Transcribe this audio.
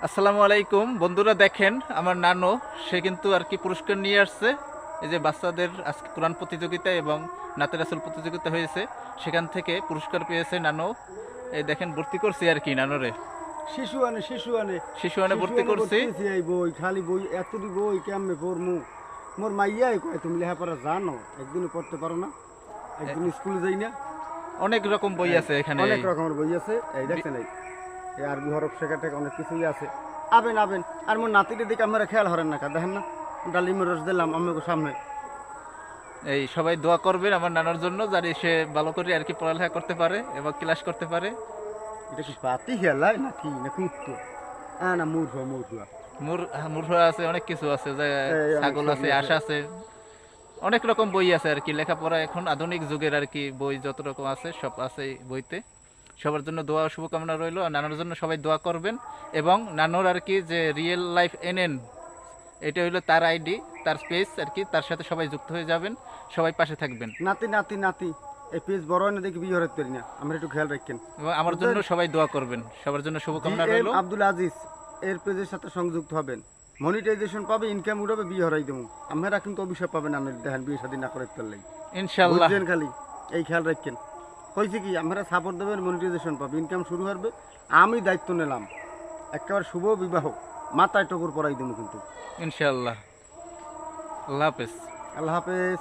আসসালামু আলাইকুম বন্ধুরা, দেখেন আমার নানু সে কিন্তু আর কি পুরস্কার নিয়ে আসছে। এই যে বাচ্চাদের আজকে কোরআন প্রতিযোগিতা এবং নাতে রাসূল প্রতিযোগিতা হয়েছে, সেখান থেকে পুরস্কার পেয়েছে নানু। এই দেখেন ভর্তি করছি আর কি নানুরে, শিশু আনে শিশু ভর্তি করছি। করতেছি এই বই খালি বই এতটি বই কেমনে পড়মু মোর মাইয়াই কয় তুমি লেখাপড়া জানো একদিনও পড়তে পারো না একদিন স্কুলে যাই না অনেক রকম বই আছে এখানে। অনেক রকমের বই আছে এই দেখছেন এই আরবি হরফ শেখা থেকে অনেক কিছুই আছে আবেন আর মোর নাতির দিকে আমরা খেয়াল হরেন না দেখেন না ডালিমের রস দিলাম আমাকে সামনে এই সবাই দোয়া করবেন আমার নানার জন্য, যাতে সে ভালো করে আর কি পড়ালেখা করতে পারে এবং ক্লাস করতে পারে। এটা কি পাতি খেলায় নাকি না কুত্তো না মূর্খ মূর্খ আছে, অনেক কিছু আছে, যে অনেক ছাগল আছে, সবই আছে। আশ আছে, অনেক রকম বই আছে আর কি। লেখাপড়া এখন আধুনিক যুগের আর কি বই যত রকম আছে সব আছে এই বইতে। সবার জন্য দোয়া ও শুভকামনা রইল, আর নানুর জন্য সবাই দোয়া করবেন। এবং নানুর আর কি যে রিয়েল লাইফ এনএন, এটা হইলো তার আইডি, তার স্পেস আর কি, তার সাথে সবাই যুক্ত হয়ে যাবেন, সবাই পাশে থাকবেন। নাতি এই পেজ বড় হয় না দেখি বিয়ে হতে পারি না আমরা একটু খেয়াল রাখেন এবং আমার জন্য সবাই দোয়া করবেন, সবার জন্য শুভকামনা DM রইল। আব্দুল আজিজ এর পেজের সাথে সংযুক্ত হবেন, মনিটাইজেশন পাবে, ইনকাম উঠাবে, বিয়ে হরাই দেবো। আমরা কিন্তু অভিশাপ পাবেন আমি দেখেন বিয়ে শাদী না করে পারলেই ইনশাআল্লাহ। বুঝছেন, খালি এই খেয়াল রাখেন। কইছে কি আমরা সাপোর্ট দেবেন, মনিটাইজেশন পাবে, ইনকাম শুরু হবে। আমি দায়িত্ব নিলাম একেবারে শুভ বিবাহ মাথায় টকর পরাই দেবো কিন্তু। ইনশাআল্লাহ। আল্লাহ হাফেজ। আল্লাহ হাফেজ।